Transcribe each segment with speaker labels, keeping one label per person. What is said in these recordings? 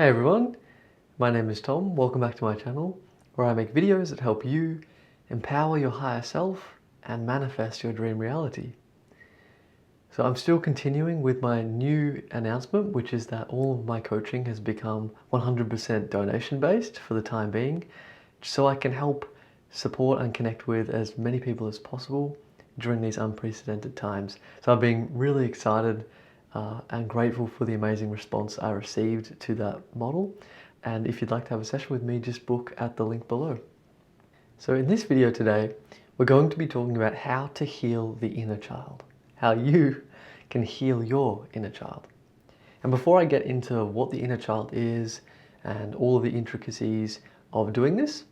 Speaker 1: Hey everyone, my name is Tom. Welcome back to my channel where I make videos that help you empower your higher self and manifest your dream reality. So I'm still continuing with my new announcement, which is that all of my coaching has become 100% donation based for the time being, so I can help support and connect with as many people as possible during these unprecedented times. So I've been really excited and grateful for the amazing response I received to that model. And if you'd like to have a session with me, just book at the link below. So in this video today, we're going to be talking about how to heal the inner child, how you can heal your inner child. And before I get into what the inner child is and all of the intricacies of doing this,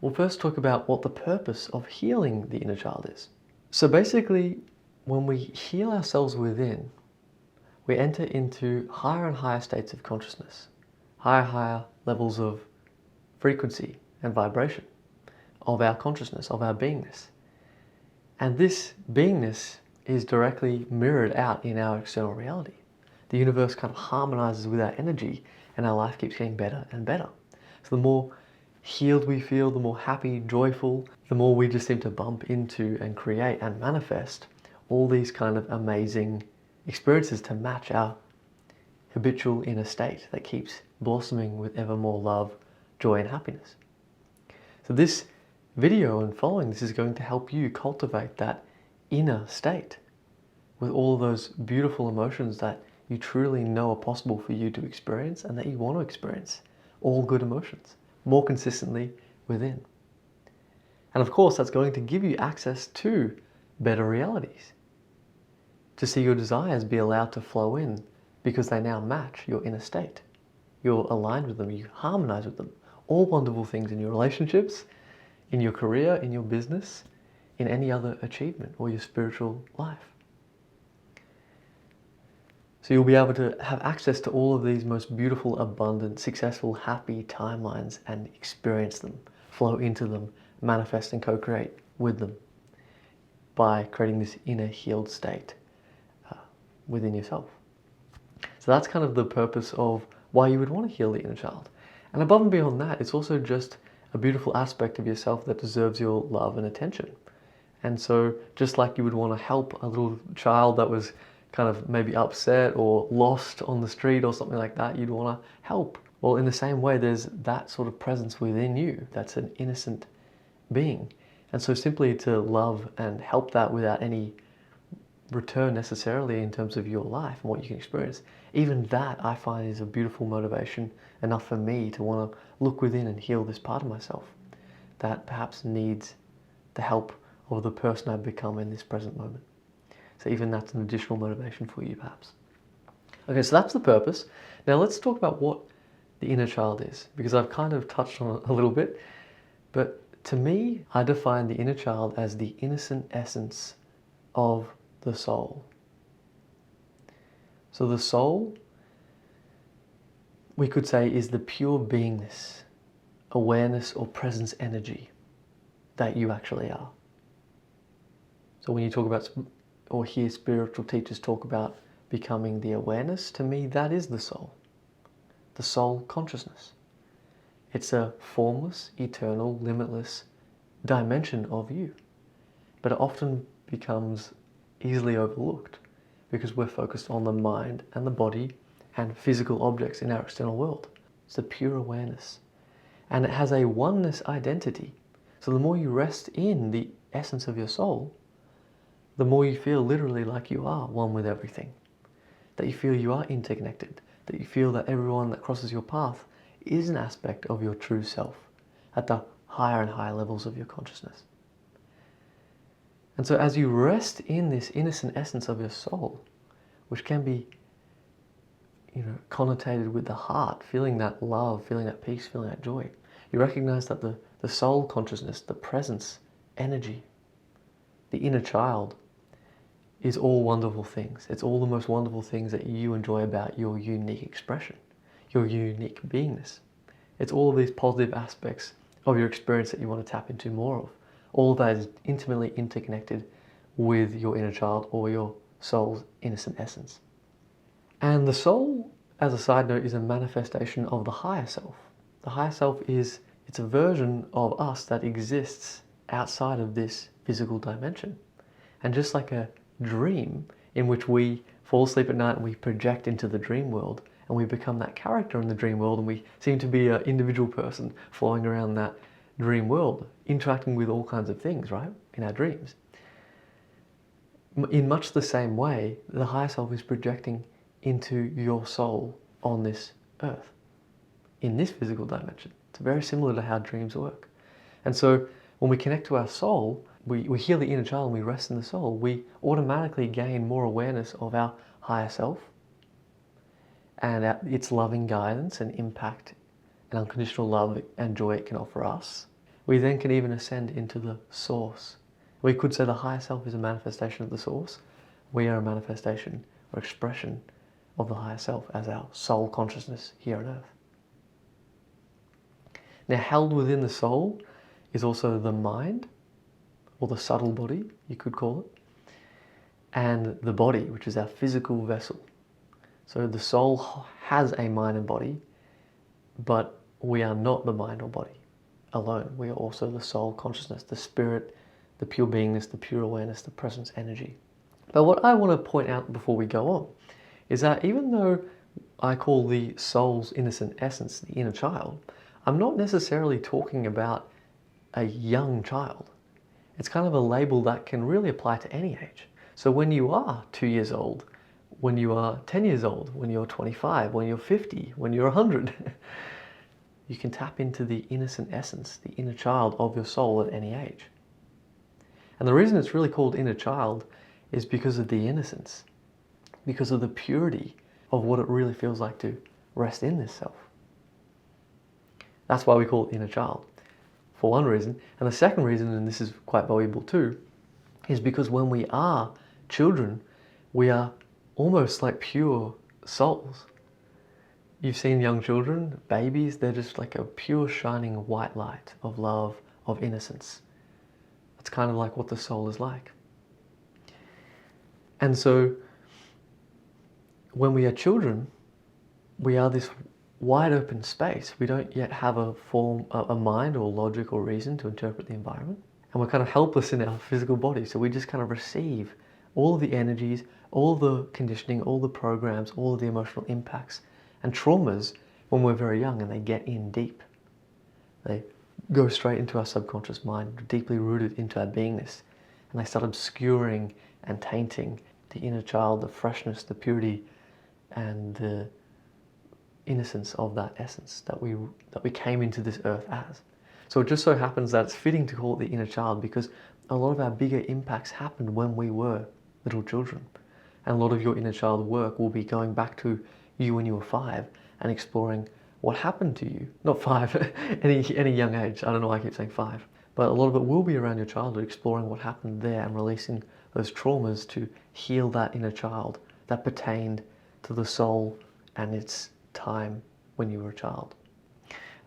Speaker 1: we'll first talk about what the purpose of healing the inner child is. So basically, when we heal ourselves within, we enter into higher and higher states of consciousness, higher levels of frequency and vibration of our consciousness, of our beingness. And this beingness is directly mirrored out in our external reality. The universe kind of harmonizes with our energy and our life keeps getting better and better. So the more healed we feel, the more happy, joyful, the more we just seem to bump into and create and manifest all these kind of amazing experiences to match our habitual inner state that keeps blossoming with ever more love, joy, and happiness. So this video and following this is going to help you cultivate that inner state with all of those beautiful emotions that you truly know are possible for you to experience and that you want to experience. All good emotions, more consistently within. And of course, that's going to give you access to better realities, to see your desires be allowed to flow in because they now match your inner state. You're aligned with them, you harmonize with them. All wonderful things in your relationships, in your career, in your business, in any other achievement or your spiritual life. So you'll be able to have access to all of these most beautiful, abundant, successful, happy timelines and experience them, flow into them, manifest and co-create with them by creating this inner healed state within yourself. So that's kind of the purpose of why you would want to heal the inner child. And above and beyond that, it's also just a beautiful aspect of yourself that deserves your love and attention. And so just like you would want to help a little child that was kind of maybe upset or lost on the street or something like that, you'd want to help. Well, in the same way, there's that sort of presence within you that's an innocent being. And so simply to love and help that without any return necessarily in terms of your life and what you can experience, even that I find is a beautiful motivation enough for me to want to look within and heal this part of myself that perhaps needs the help of the person I've become in this present moment. So even that's an additional motivation for you perhaps. Okay, so that's the purpose. Now let's talk about what the inner child is, because I've kind of touched on it a little bit, but to me, I define the inner child as the innocent essence of the soul. So the soul, we could say, is the pure beingness, awareness or presence energy that you actually are. So when you talk about or hear spiritual teachers talk about becoming the awareness, to me that is the soul consciousness. It's a formless, eternal, limitless dimension of you, but it often becomes easily overlooked because we're focused on the mind and the body and physical objects in our external world. It's a pure awareness, and it has a oneness identity. So the more you rest in the essence of your soul, the more you feel literally like you are one with everything, that you feel you are interconnected, that you feel that everyone that crosses your path is an aspect of your true self at the higher and higher levels of your consciousness. And so as you rest in this innocent essence of your soul, which can be, connotated with the heart, feeling that love, feeling that peace, feeling that joy, you recognize that the soul consciousness, the presence, energy, the inner child is all wonderful things. It's all the most wonderful things that you enjoy about your unique expression, your unique beingness. It's all of these positive aspects of your experience that you want to tap into more of. All of that is intimately interconnected with your inner child or your soul's innocent essence. And the soul as a side note, is a manifestation of the higher self. The higher self it's a version of us that exists outside of this physical dimension. And just like a dream in which we fall asleep at night and we project into the dream world and we become that character in the dream world and we seem to be an individual person flowing around that dream world, interacting with all kinds of things, right, in our dreams. In much the same way, the higher self is projecting into your soul on this earth, in this physical dimension. It's very similar to how dreams work. And so when we connect to our soul, we heal the inner child and we rest in the soul, we automatically gain more awareness of our higher self and its loving guidance and impact and unconditional love and joy it can offer us. We then can even ascend into the source. We could say the higher self is a manifestation of the source. We are a manifestation or expression of the higher self as our soul consciousness here on earth. Now, held within the soul is also the mind, or the subtle body, you could call it, and the body, which is our physical vessel. So the soul has a mind and body, but we are not the mind or body alone. We are also the soul consciousness, the spirit, the pure beingness, the pure awareness, the presence energy. But what I want to point out before we go on is that even though I call the soul's innocent essence the inner child, I'm not necessarily talking about a young child. It's kind of a label that can really apply to any age. So when you are 2 years old, when you are 10 years old, when you're 25, when you're 50, when you're 100, you can tap into the innocent essence, the inner child of your soul at any age. And the reason it's really called inner child is because of the innocence, because of the purity of what it really feels like to rest in this self. That's why we call it inner child, for one reason. And the second reason, and this is quite valuable too, is because when we are children, we are almost like pure souls. You've seen young children, babies, they're just like a pure shining white light of love, of innocence. It's kind of like what the soul is like. And so when we are children, we are this wide open space. We don't yet have a mind or logic or reason to interpret the environment. And we're kind of helpless in our physical body. So we just kind of receive all of the energies, all the conditioning, all the programs, all of the emotional impacts and traumas when we're very young, and they get in deep. They go straight into our subconscious mind, deeply rooted into our beingness. And they start obscuring and tainting the inner child, the freshness, the purity, and the innocence of that essence that we came into this earth as. So it just so happens that it's fitting to call it the inner child because a lot of our bigger impacts happened when we were little children. And a lot of your inner child work will be going back to you when you were 5 and exploring what happened to you. Not 5, any young age. I don't know why I keep saying 5. But a lot of it will be around your childhood, exploring what happened there and releasing those traumas to heal that inner child that pertained to the soul and its time when you were a child.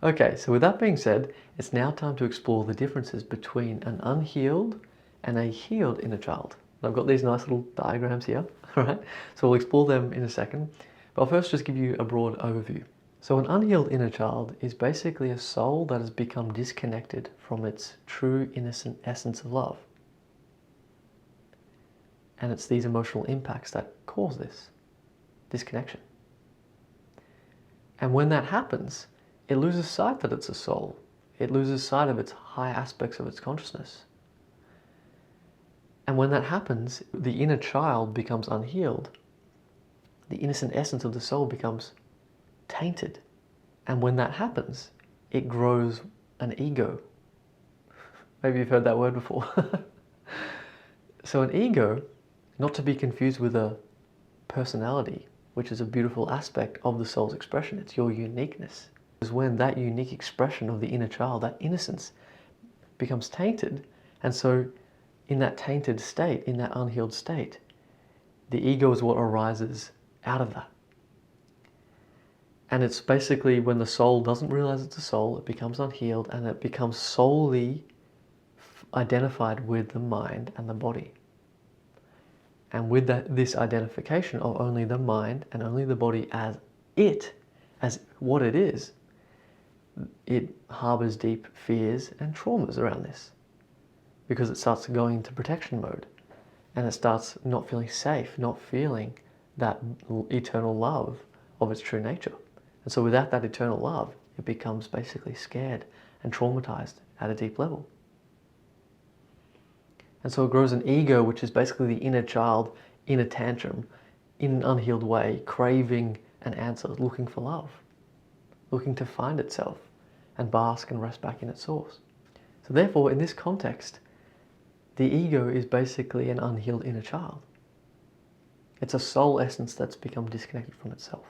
Speaker 1: Okay, so with that being said, it's now time to explore the differences between an unhealed and a healed inner child. And I've got these nice little diagrams here, all right? So we'll explore them in a second. But I'll first just give you a broad overview. So an unhealed inner child is basically a soul that has become disconnected from its true innocent essence of love. And it's these emotional impacts that cause this disconnection. And when that happens, it loses sight that it's a soul. It loses sight of its high aspects of its consciousness. And when that happens, the inner child becomes unhealed. The innocent essence of the soul becomes tainted. And when that happens, it grows an ego. Maybe you've heard that word before. So an ego, not to be confused with a personality, which is a beautiful aspect of the soul's expression. It's your uniqueness. Is when that unique expression of the inner child, that innocence, becomes tainted. And so in that tainted state, in that unhealed state, the ego is what arises out of that. And it's basically when the soul doesn't realize it's a soul, it becomes unhealed and it becomes solely identified with the mind and the body. And with this identification of only the mind and only the body as it, as what it is, it harbors deep fears and traumas around this, because it starts going into protection mode, and it starts not feeling safe, not feeling that eternal love of its true nature. And so without that eternal love, it becomes basically scared and traumatized at a deep level. And so it grows an ego, which is basically the inner child in a tantrum, in an unhealed way, craving an answer, looking for love, looking to find itself and bask and rest back in its source. So therefore, in this context, the ego is basically an unhealed inner child. It's a soul essence that's become disconnected from itself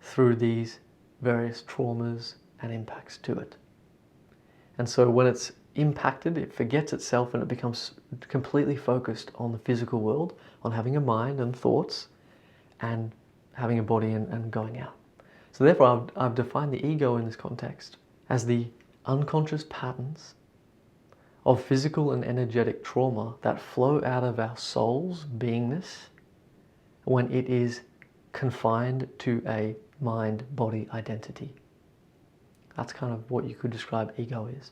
Speaker 1: through these various traumas and impacts to it. And so when it's impacted, it forgets itself and it becomes completely focused on the physical world, on having a mind and thoughts and having a body and going out. So therefore, I've defined the ego in this context as the unconscious patterns of physical and energetic trauma that flow out of our soul's beingness when it is confined to a mind-body identity. That's kind of what you could describe ego is.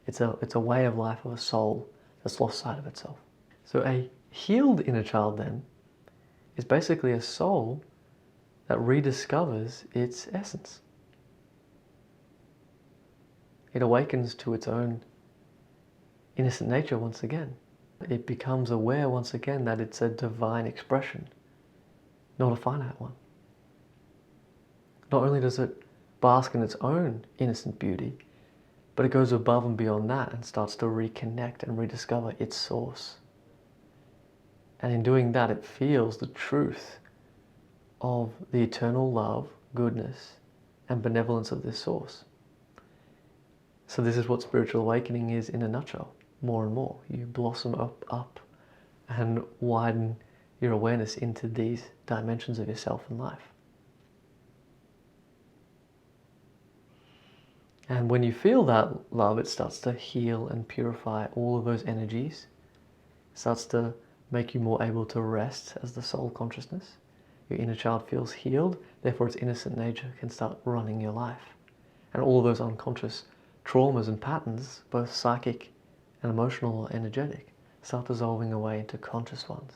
Speaker 1: It's a way of life of a soul that's lost sight of itself. So a healed inner child then is basically a soul that rediscovers its essence. It awakens to its own innocent nature once again. It becomes aware once again that it's a divine expression, not a finite one. Not only does it bask in its own innocent beauty, but it goes above and beyond that and starts to reconnect and rediscover its source. And in doing that, it feels the truth of the eternal love, goodness, and benevolence of this source. So this is what spiritual awakening is in a nutshell. More and more, you blossom up and widen your awareness into these dimensions of yourself and life. And when you feel that love, it starts to heal and purify all of those energies. It starts to make you more able to rest as the soul consciousness. Your inner child feels healed, therefore its innocent nature can start running your life. And all of those unconscious traumas and patterns, both psychic and emotional or energetic, start dissolving away into conscious ones.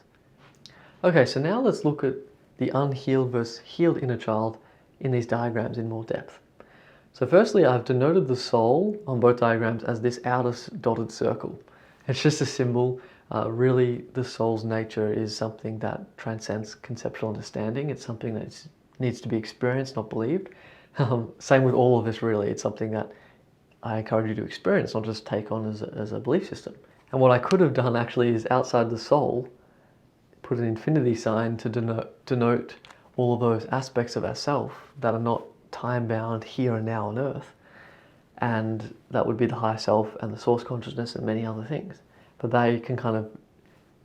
Speaker 1: Okay, so now let's look at the unhealed versus healed inner child in these diagrams in more depth. So firstly, I've denoted the soul on both diagrams as this outer dotted circle. It's just a symbol. Really, the soul's nature is something that transcends conceptual understanding. It's something that needs to be experienced, not believed. Same with all of this, really. It's something that I encourage you to experience, not just take on as a belief system. And what I could have done actually is outside the soul, put an infinity sign to denote all of those aspects of ourself that are not time-bound here and now on earth, and that would be the higher self and the source consciousness and many other things, but they can kind of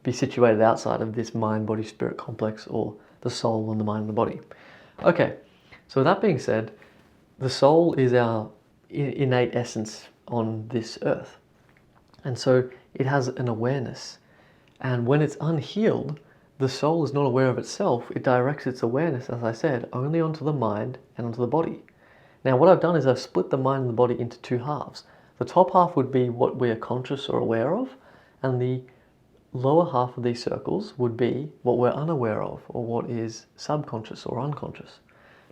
Speaker 1: be situated outside of this mind-body-spirit complex, or the soul and the mind and the body. Okay, so with that being said, the soul is our innate essence on this earth, and so it has an awareness, and when it's unhealed, the soul is not aware of itself. It directs its awareness, as I said, only onto the mind and onto the body. Now what I've done is I've split the mind and the body into two halves. The top half would be what we are conscious or aware of, and the lower half of these circles would be what we're unaware of, or what is subconscious or unconscious.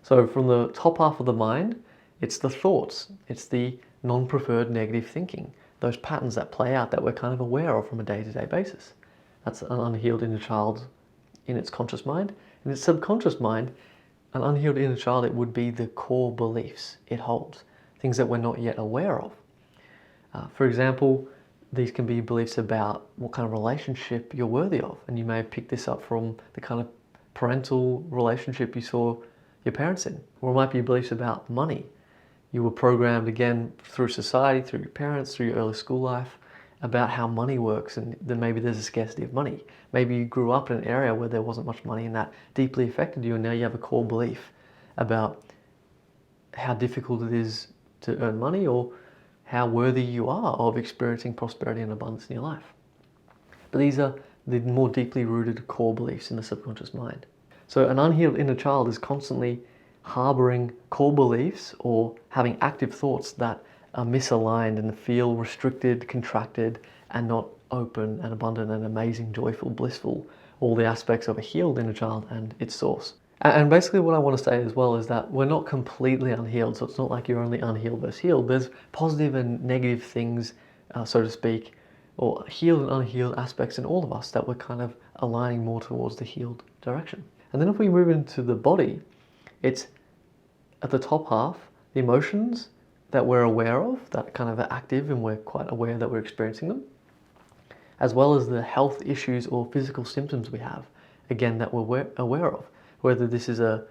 Speaker 1: So from the top half of the mind, it's the thoughts, it's the non-preferred negative thinking, those patterns that play out that we're kind of aware of from a day-to-day basis. That's an unhealed inner child in its conscious mind. In its subconscious mind, an unhealed inner child, it would be the core beliefs it holds, things that we're not yet aware of. For example, these can be beliefs about what kind of relationship you're worthy of, and you may have picked this up from the kind of parental relationship you saw your parents in. Or it might be beliefs about money. You were programmed again through society, through your parents, through your early school life, about how money works, and then maybe there's a scarcity of money. Maybe you grew up in an area where there wasn't much money and that deeply affected you, and now you have a core belief about how difficult it is to earn money, or how worthy you are of experiencing prosperity and abundance in your life. But these are the more deeply rooted core beliefs in the subconscious mind. So an unhealed inner child is constantly harboring core beliefs or having active thoughts that are misaligned and feel restricted, contracted, and not open and abundant and amazing, joyful, blissful, all the aspects of a healed inner child and its source. And basically what I want to say as well is that we're not completely unhealed, so it's not like you're only unhealed versus healed. There's positive and negative things, so to speak, or healed and unhealed aspects in all of us that we're kind of aligning more towards the healed direction. And then if we move into the body, it's at the top half, the emotions that we're aware of, that kind of are active and we're quite aware that we're experiencing them, as well as the health issues or physical symptoms we have, again, that we're aware of. Whether this is an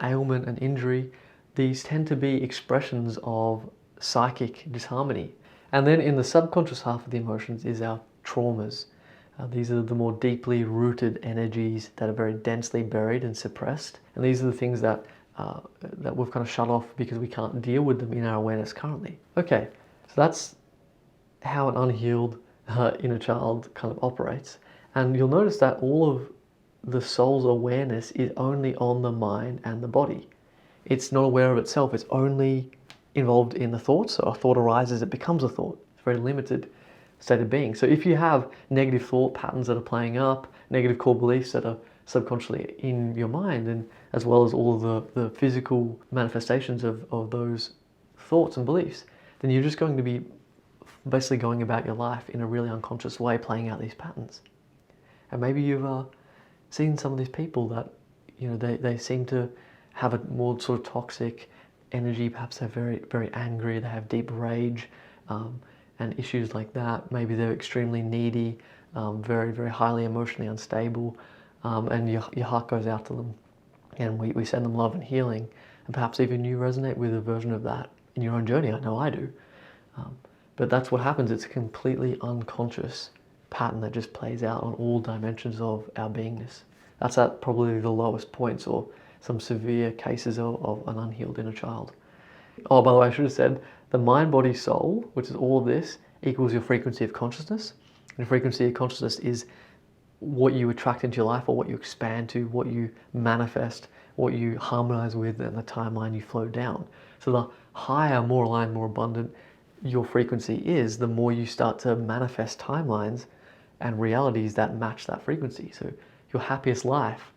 Speaker 1: ailment, an injury, these tend to be expressions of psychic disharmony. And then in the subconscious half of the emotions is our traumas. These are the more deeply rooted energies that are very densely buried and suppressed. And these are the things that we've kind of shut off because we can't deal with them in our awareness currently. Okay, so that's how an unhealed inner child kind of operates. And you'll notice that all of the soul's awareness is only on the mind and the body. It's not aware of itself. It's only involved in the thoughts. So a thought arises, it becomes a thought. It's a very limited state of being. So if you have negative thought patterns that are playing up, negative core beliefs that are subconsciously in your mind, and as well as all of the physical manifestations of those thoughts and beliefs, then you're just going to be basically going about your life in a really unconscious way, playing out these patterns. And maybe you've seen some of these people that, they seem to have a more sort of toxic energy. Perhaps they're very, very angry, they have deep rage, and issues like that. Maybe they're extremely needy, very, very highly emotionally unstable, and your heart goes out to them. And we send them love and healing. And perhaps even you resonate with a version of that in your own journey. I know I do. But that's what happens. It's a completely unconscious pattern that just plays out on all dimensions of our beingness. That's at probably the lowest points or some severe cases of an unhealed inner child. Oh, by the way, I should have said, the mind, body, soul, which is all of this, equals your frequency of consciousness. And the frequency of consciousness is what you attract into your life, or what you expand to, what you manifest, what you harmonize with, and the timeline you flow down. So the higher, more aligned, more abundant your frequency is, the more you start to manifest timelines and realities that match that frequency. So your happiest life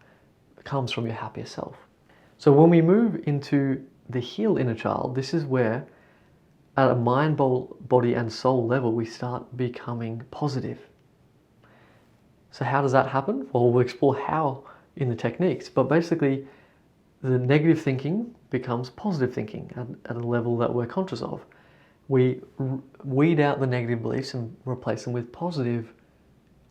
Speaker 1: comes from your happiest self. So when we move into the healed inner child, this is where at a mind, body and soul level, we start becoming positive. So how does that happen? Well, we'll explore how in the techniques, but basically the negative thinking becomes positive thinking at a level that we're conscious of. We weed out the negative beliefs and replace them with positive,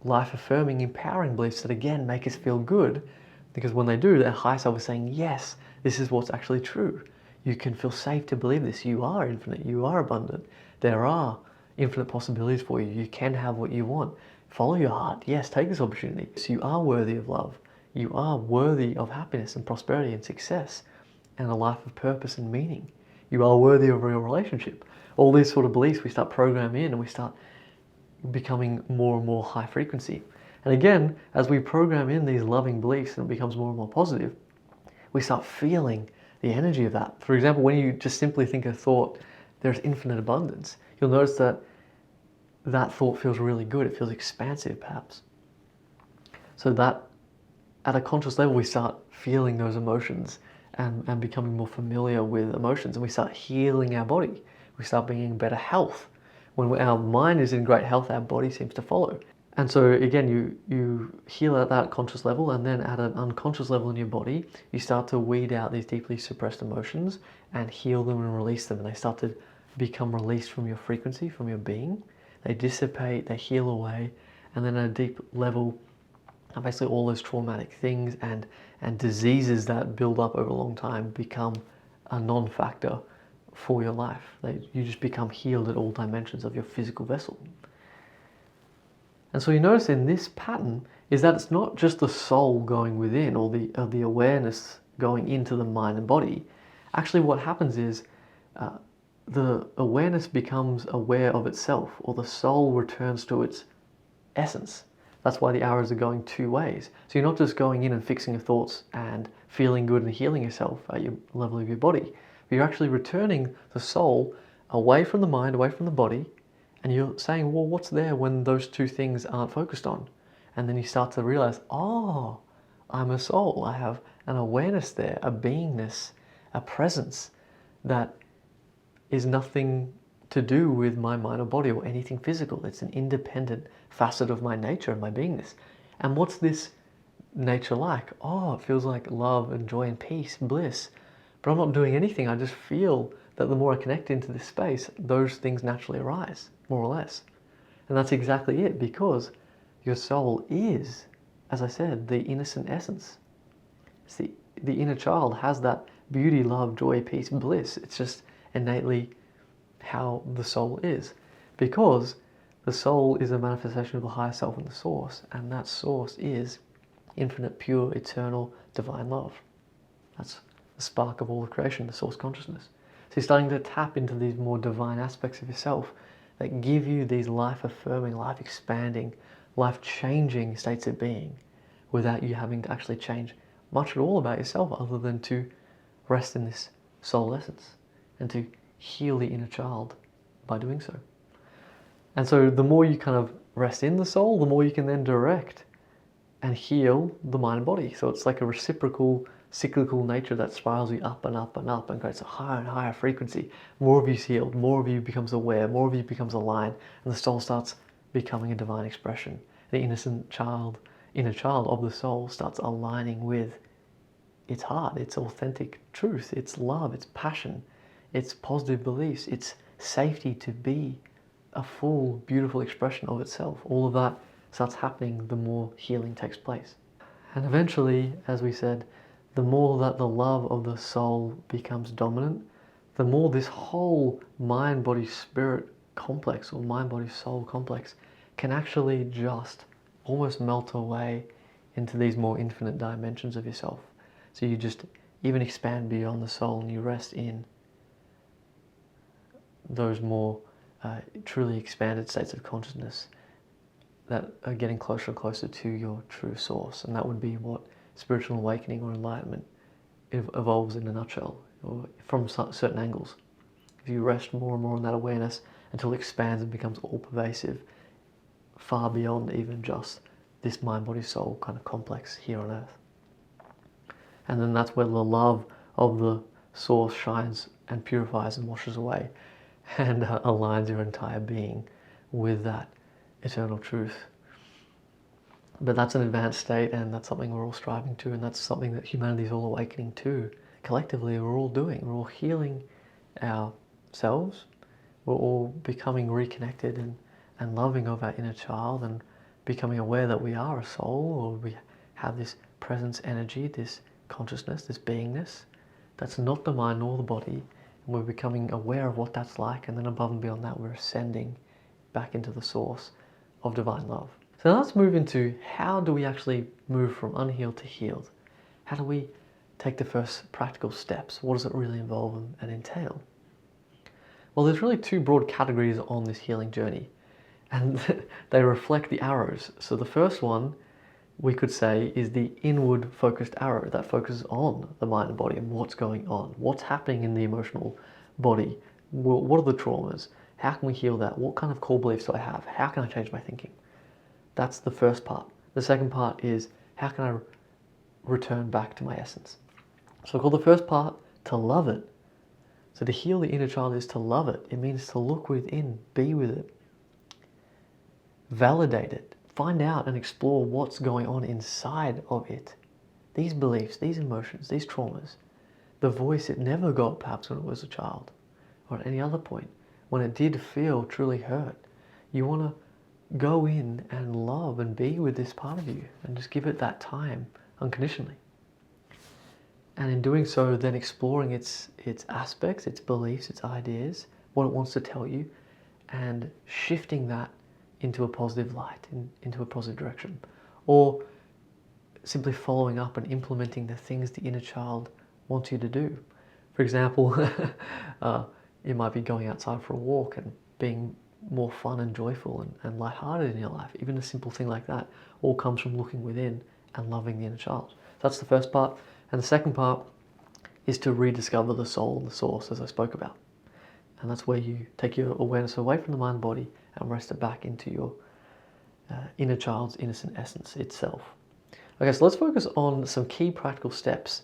Speaker 1: life-affirming, empowering beliefs that again make us feel good, because when they do, their higher self is saying, yes, this is what's actually true. You can feel safe to believe this. You are infinite. You are abundant. There are infinite possibilities for you. You can have what you want. Follow your heart. Yes, take this opportunity. So you are worthy of love. You are worthy of happiness and prosperity and success and a life of purpose and meaning. You are worthy of a real relationship. All these sort of beliefs we start programming in, and we start becoming more and more high frequency. And again, as we program in these loving beliefs and it becomes more and more positive, we start feeling the energy of that. For example, when you just simply think a thought, there's infinite abundance, you'll notice that that thought feels really good. It feels expansive, perhaps. So that at a conscious level, we start feeling those emotions and becoming more familiar with emotions, and we start healing our body. We start being in better health. When our mind is in great health, our body seems to follow. And so again, you heal at that conscious level, and then at an unconscious level in your body, you start to weed out these deeply suppressed emotions and heal them and release them. And they start to become released from your frequency, from your being. They dissipate, they heal away, and then at a deep level, basically all those traumatic things and diseases that build up over a long time become a non-factor for your life. You just become healed at all dimensions of your physical vessel. And so you notice in this pattern is that it's not just the soul going within, or the awareness going into the mind and body. Actually what happens is the awareness becomes aware of itself, or the soul returns to its essence. That's why the arrows are going two ways. So you're not just going in and fixing your thoughts and feeling good and healing yourself at your level of your body, but you're actually returning the soul away from the mind, away from the body, and you're saying, well, what's there when those two things aren't focused on? And then you start to realize, oh, I'm a soul. I have an awareness there, a beingness, a presence that is nothing to do with my mind or body or anything physical. It's an independent facet of my nature and my beingness. And what's this nature like? Oh, it feels like love and joy and peace, bliss. But I'm not doing anything. I just feel that the more I connect into this space, those things naturally arise, more or less. And that's exactly it, because your soul is, as I said, the innocent essence. See, the inner child has that beauty, love, joy, peace, bliss. It's just innately how the soul is, because the soul is a manifestation of the higher self and the source, and that source is infinite, pure, eternal, divine love. That's the spark of all of creation, the source consciousness. So you're starting to tap into these more divine aspects of yourself that give you these life-affirming, life-expanding, life-changing states of being without you having to actually change much at all about yourself other than to rest in this soul essence and to heal the inner child by doing so. And so the more you kind of rest in the soul, the more you can then direct and heal the mind and body. So it's like a reciprocal, cyclical nature that spirals you up and up and up and creates a higher and higher frequency. More of you's healed, more of you becomes aware, more of you becomes aligned, and the soul starts becoming a divine expression. The innocent child, inner child of the soul starts aligning with its heart, its authentic truth, its love, its passion, its positive beliefs, its safety to be a full, beautiful expression of itself. All of that starts happening the more healing takes place. And eventually, as we said, the more that the love of the soul becomes dominant, the more this whole mind, body, spirit complex, or mind, body, soul complex can actually just almost melt away into these more infinite dimensions of yourself. So you just even expand beyond the soul and you rest in those more truly expanded states of consciousness that are getting closer and closer to your true source. And that would be what spiritual awakening or enlightenment evolves in a nutshell, or from certain angles. If you rest more and more in that awareness until it expands and becomes all-pervasive, far beyond even just this mind, body, soul kind of complex here on earth. And then that's where the love of the source shines and purifies and washes away and aligns your entire being with that eternal truth. But that's an advanced state, and that's something we're all striving to, and that's something that humanity is all awakening to. Collectively, we're all doing. We're all healing ourselves. We're all becoming reconnected and loving of our inner child and becoming aware that we are a soul, or we have this presence energy, this consciousness, this beingness. That's not the mind nor the body. And we're becoming aware of what that's like, and then above and beyond that, we're ascending back into the source of divine love. So let's move into how do we actually move from unhealed to healed? How do we take the first practical steps? What does it really involve and entail? Well, there's really two broad categories on this healing journey, and they reflect the arrows. So the first one, we could say, is the inward focused arrow that focuses on the mind and body and what's going on, what's happening in the emotional body, what are the traumas, how can we heal that, what kind of core beliefs do I have, how can I change my thinking? That's the first part. The second part is, how can I return back to my essence? So I call the first part to love it. So to heal the inner child is to love it. It means to look within, be with it, validate it, find out and explore what's going on inside of it. These beliefs, these emotions, these traumas, the voice it never got perhaps when it was a child or at any other point, when it did feel truly hurt. You want to go in and love and be with this part of you and just give it that time unconditionally. And in doing so, then exploring its aspects, its beliefs, its ideas, what it wants to tell you, and shifting that into a positive light, into a positive direction. Or simply following up and implementing the things the inner child wants you to do. For example, it might be going outside for a walk and being more fun and joyful and lighthearted in your life. Even a simple thing like that all comes from looking within and loving the inner child. So that's the first part. And the second part is to rediscover the soul, the source, as I spoke about. And that's where you take your awareness away from the mind and body and rest it back into your inner child's innocent essence itself. Okay, so let's focus on some key practical steps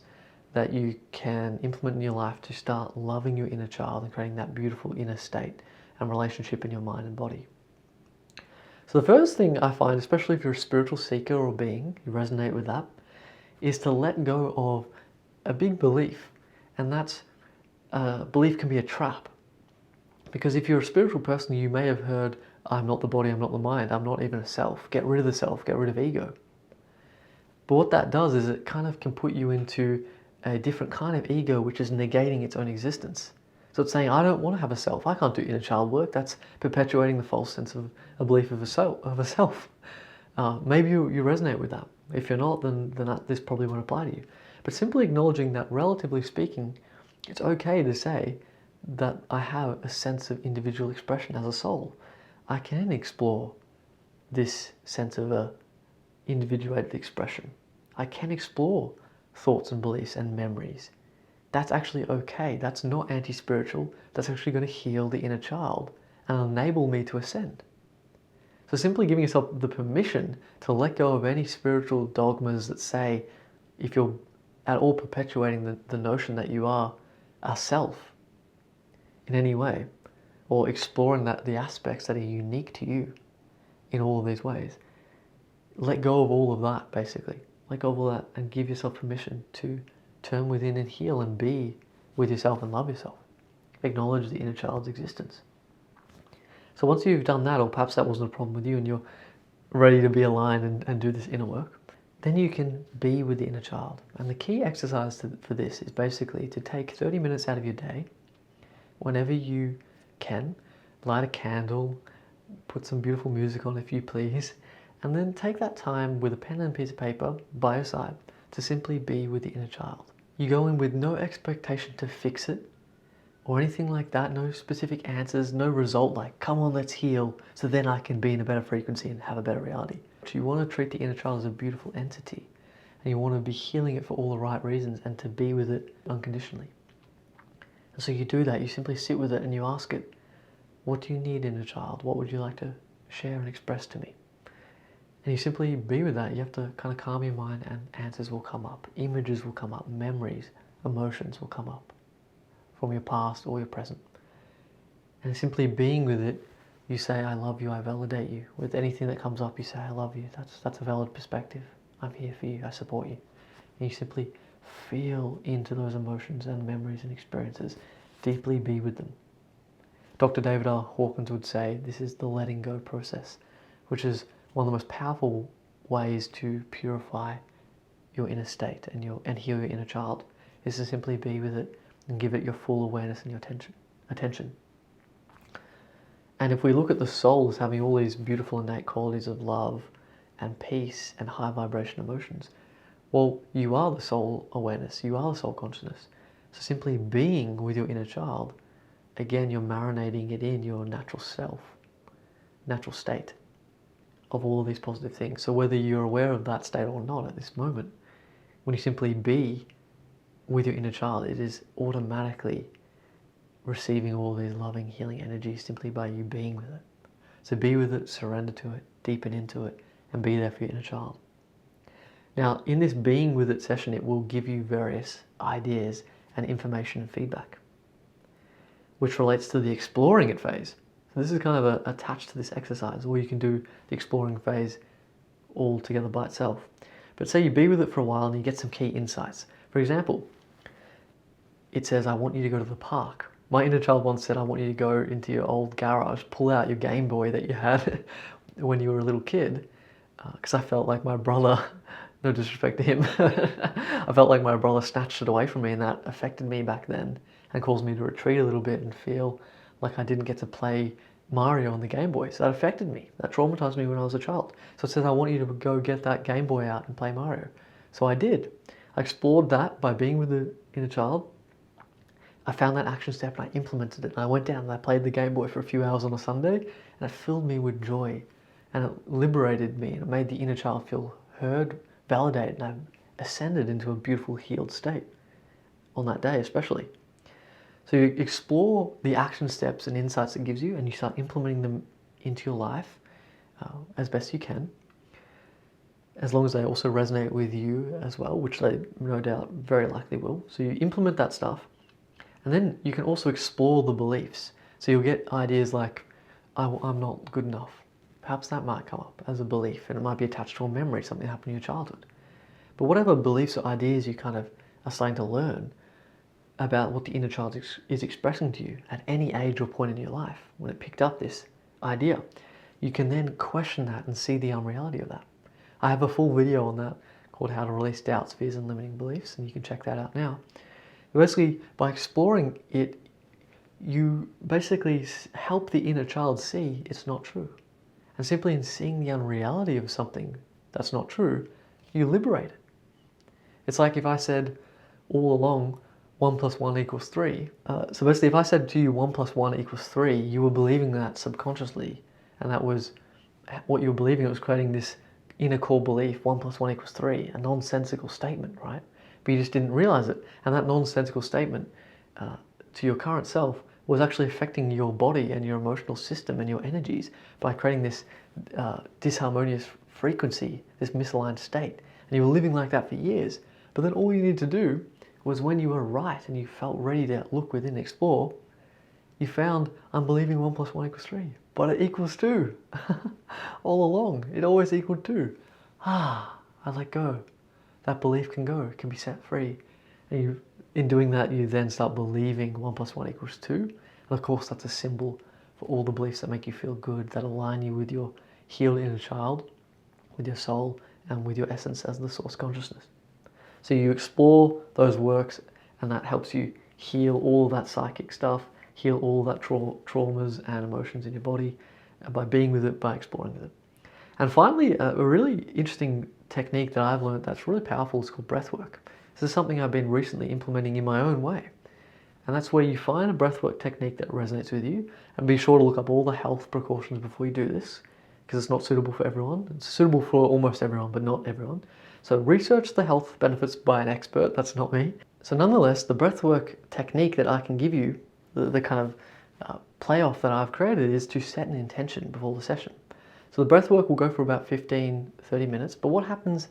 Speaker 1: that you can implement in your life to start loving your inner child and creating that beautiful inner state and relationship in your mind and body. So the first thing I find, especially if you're a spiritual seeker or being, you resonate with that, is to let go of a big belief. And that's, belief can be a trap. Because if you're a spiritual person, you may have heard, I'm not the body, I'm not the mind, I'm not even a self. Get rid of the self, get rid of ego. But what that does is it kind of can put you into a different kind of ego, which is negating its own existence. So it's saying, I don't want to have a self. I can't do inner child work. That's perpetuating the false sense of a belief of a self. Maybe you resonate with that. If you're not, then this probably won't apply to you. But simply acknowledging that, relatively speaking, it's okay to say that I have a sense of individual expression as a soul. I can explore this sense of a individuated expression. I can explore thoughts and beliefs and memories. That's actually okay. That's not anti-spiritual. That's actually going to heal the inner child and enable me to ascend. So simply giving yourself the permission to let go of any spiritual dogmas that say, if you're at all perpetuating the notion that you are a self in any way, or exploring the aspects that are unique to you in all of these ways, let go of all of that, basically. Let go of all that and give yourself permission to turn within and heal and be with yourself and love yourself. Acknowledge the inner child's existence. So once you've done that, or perhaps that wasn't a problem with you and you're ready to be aligned and do this inner work, then you can be with the inner child. And the key exercise for this is basically to take 30 minutes out of your day, whenever you can, light a candle, put some beautiful music on if you please, and then take that time with a pen and a piece of paper by your side to simply be with the inner child. You go in with no expectation to fix it or anything like that, no specific answers, no result like, come on, let's heal, so then I can be in a better frequency and have a better reality. You want to treat the inner child as a beautiful entity, and you want to be healing it for all the right reasons and to be with it unconditionally. And so you do that, you simply sit with it and you ask it, what do you need, inner child? What would you like to share and express to me? And you simply be with that. You have to kind of calm your mind and answers will come up. Images will come up. Memories, emotions will come up from your past or your present. And simply being with it, you say, I love you, I validate you. With anything that comes up, you say, I love you. That's a valid perspective. I'm here for you, I support you. And you simply feel into those emotions and memories and experiences. Deeply be with them. Dr. David R. Hawkins would say, this is the letting go process, which is one of the most powerful ways to purify your inner state and heal your inner child, is to simply be with it and give it your full awareness and your attention. And if we look at the soul as having all these beautiful innate qualities of love and peace and high vibration emotions, well, you are the soul awareness, you are the soul consciousness. So simply being with your inner child, again, you're marinating it in your natural self, natural state of all of these positive things. So whether you're aware of that state or not at this moment, when you simply be with your inner child, it is automatically receiving all these loving, healing energies simply by you being with it. So be with it, surrender to it, deepen into it, and be there for your inner child. Now, in this being with it session, it will give you various ideas and information and feedback, which relates to the exploring it phase. So this is kind of attached to this exercise, or you can do the exploring phase all together by itself. But say you be with it for a while and you get some key insights. For example, it says, I want you to go to the park. My inner child once said, I want you to go into your old garage, pull out your Game Boy that you had when you were a little kid, because I felt like my brother, no disrespect to him, I felt like my brother snatched it away from me, and that affected me back then and caused me to retreat a little bit and feel like I didn't get to play Mario on the Game Boy. So that affected me. That traumatized me when I was a child. So it says, I want you to go get that Game Boy out and play Mario. So I did. I explored that by being with the inner child. I found that action step and I implemented it. And I went down and I played the Game Boy for a few hours on a Sunday, and it filled me with joy, and it liberated me, and it made the inner child feel heard, validated, and I ascended into a beautiful healed state on that day especially. So you explore the action steps and insights it gives you, and you start implementing them into your life as best you can, as long as they also resonate with you as well, which they no doubt very likely will. So you implement that stuff, and then you can also explore the beliefs. So you'll get ideas like, I'm not good enough. Perhaps that might come up as a belief, and it might be attached to a memory, something happened in your childhood. But whatever beliefs or ideas you kind of are starting to learn about what the inner child is expressing to you at any age or point in your life, when it picked up this idea, you can then question that and see the unreality of that. I have a full video on that called How to Release Doubts, Fears and Limiting Beliefs, and you can check that out now. Basically, by exploring it, you basically help the inner child see it's not true. And simply in seeing the unreality of something that's not true, you liberate it. It's like if I said all along, 1 + 1 = 3. So basically, if I said to you 1 + 1 = 3, you were believing that subconsciously, and that was what you were believing. It was creating this inner core belief, 1 + 1 = 3, a nonsensical statement, right? But you just didn't realize it. And that nonsensical statement to your current self was actually affecting your body and your emotional system and your energies by creating this disharmonious frequency, this misaligned state. And you were living like that for years. But then all you need to do was, when you were right and you felt ready to look within and explore, you found, I'm believing 1 + 1 = 3, but it equals 2. All along, it always equaled 2. I let go. That belief can go, it can be set free. And in doing that, you then start believing 1 + 1 = 2. And of course, that's a symbol for all the beliefs that make you feel good, that align you with your healed inner child, with your soul, and with your essence as the source consciousness. So you explore those works, and that helps you heal all that psychic stuff, heal all that traumas and emotions in your body by being with it, by exploring with it. And finally, a really interesting technique that I've learned that's really powerful is called breathwork. This is something I've been recently implementing in my own way. And that's where you find a breathwork technique that resonates with you, and be sure to look up all the health precautions before you do this, because it's not suitable for everyone. It's suitable for almost everyone, but not everyone. So research the health benefits by an expert, that's not me. So nonetheless, the breathwork technique that I can give you, the kind of playoff that I've created, is to set an intention before the session. So the breathwork will go for about 15, 30 minutes, but what happens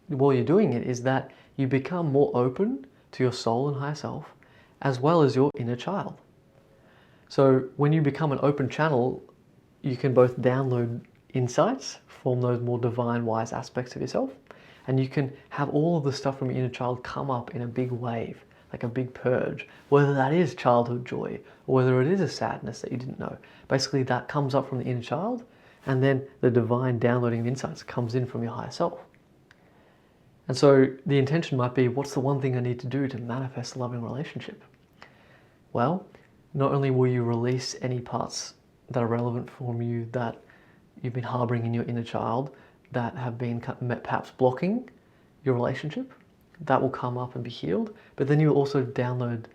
Speaker 1: while you're doing it is that you become more open to your soul and higher self, as well as your inner child. So when you become an open channel, you can both download insights, form those more divine, wise aspects of yourself, and you can have all of the stuff from your inner child come up in a big wave, like a big purge, whether that is childhood joy, or whether it is a sadness that you didn't know. Basically, that comes up from the inner child, and then the divine downloading of insights comes in from your higher self. And so the intention might be, what's the one thing I need to do to manifest a loving relationship? Well, not only will you release any parts that are relevant for you that you've been harboring in your inner child that have been perhaps blocking your relationship, that will come up and be healed, but then you'll also download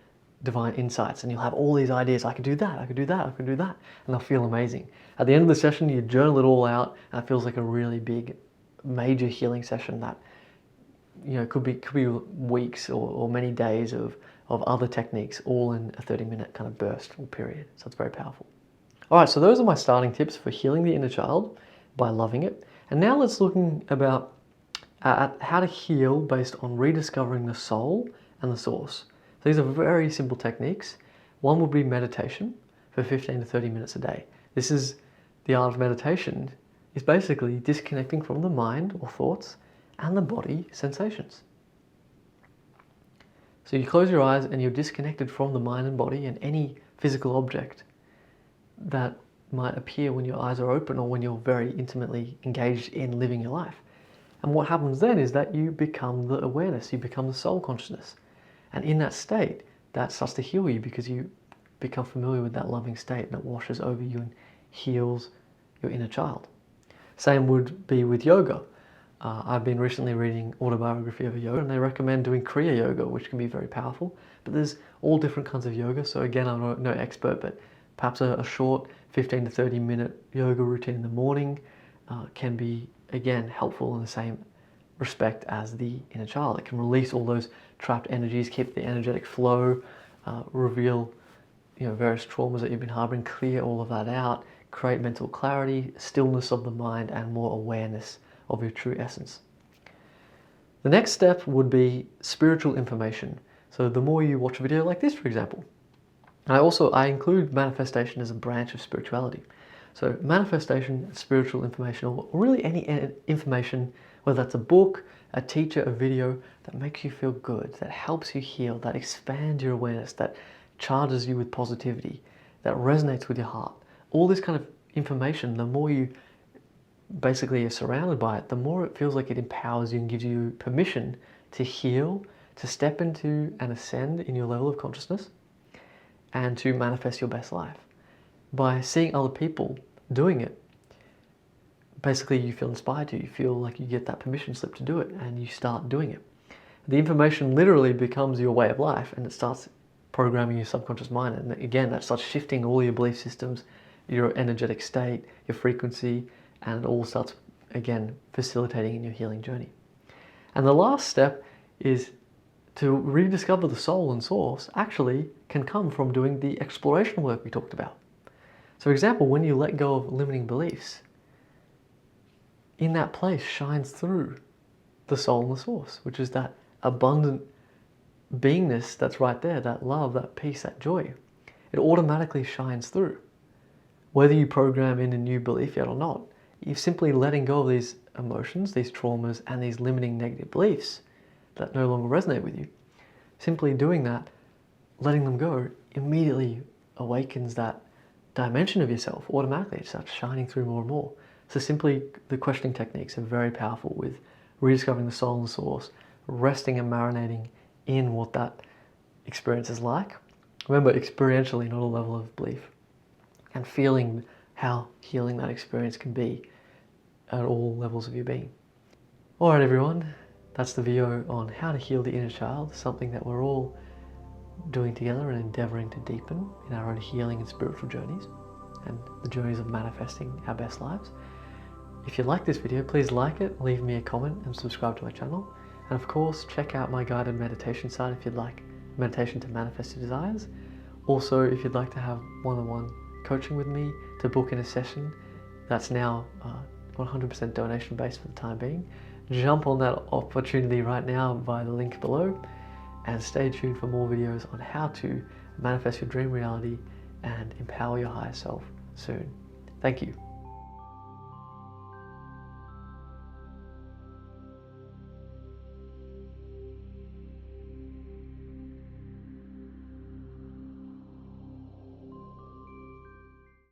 Speaker 1: divine insights, and you'll have all these ideas. I could do that, I could do that, I could do that, and they'll feel amazing. At the end of the session, you journal it all out, and it feels like a really big, major healing session that, you know, could be weeks or many days of other techniques, all in a 30-minute kind of burst or period. So it's very powerful. All right, so those are my starting tips for healing the inner child by loving it. And now let's looking about at how to heal based on rediscovering the soul and the source. So these are very simple techniques. One would be meditation for 15 to 30 minutes a day. This is the art of meditation, is basically disconnecting from the mind or thoughts and the body sensations. So you close your eyes and you're disconnected from the mind and body and any physical object that might appear when your eyes are open or when you're very intimately engaged in living your life. And what happens then is that you become the awareness, you become the soul consciousness. And in that state, that starts to heal you because you become familiar with that loving state and it washes over you and heals your inner child. Same would be with yoga. I've been recently reading Autobiography of a Yoga, and they recommend doing Kriya Yoga, which can be very powerful. But there's all different kinds of yoga. So again, I'm no expert, but perhaps a short 15 to 30 minute yoga routine in the morning can be, again, helpful in the same respect as the inner child. It can release all those trapped energies, keep the energetic flow, reveal various traumas that you've been harboring, clear all of that out, create mental clarity, stillness of the mind, and more awareness of your true essence. The next step would be spiritual information. So the more you watch a video like this, for example. I include manifestation as a branch of spirituality. So manifestation, spiritual information, or really any information, whether that's a book, a teacher, a video, that makes you feel good, that helps you heal, that expands your awareness, that charges you with positivity, that resonates with your heart. All this kind of information, the more you basically are surrounded by it, the more it feels like it empowers you and gives you permission to heal, to step into and ascend in your level of consciousness, and to manifest your best life. By seeing other people doing it, basically you feel inspired to, you feel like you get that permission slip to do it, and you start doing it. The information literally becomes your way of life, and it starts programming your subconscious mind. And again, that starts shifting all your belief systems, your energetic state, your frequency, and it all starts, again, facilitating in your healing journey. And the last step is to rediscover the soul and source actually can come from doing the exploration work we talked about. So for example, when you let go of limiting beliefs, in that place shines through the soul and the source, which is that abundant beingness that's right there, that love, that peace, that joy. It automatically shines through. Whether you program in a new belief yet or not, you're simply letting go of these emotions, these traumas, and these limiting negative beliefs that no longer resonate with you. Simply doing that, letting them go, immediately awakens that dimension of yourself automatically. It starts shining through more and more. So simply, the questioning techniques are very powerful with rediscovering the soul and the source, resting and marinating in what that experience is like. Remember, experientially, not a level of belief. And feeling how healing that experience can be at all levels of your being. Alright everyone, that's the video on how to heal the inner child, something that we're all doing together and endeavoring to deepen in our own healing and spiritual journeys, and the journeys of manifesting our best lives. If you like this video, please like it, leave me a comment, and subscribe to my channel. And of course, check out my guided meditation site if you'd like meditation to manifest your desires. Also, if you'd like to have one-on-one coaching with me, to book in a session that's now 100% donation based for the time being, jump on that opportunity right now via the link below, and stay tuned for more videos on how to manifest your dream reality and empower your higher self soon. Thank you.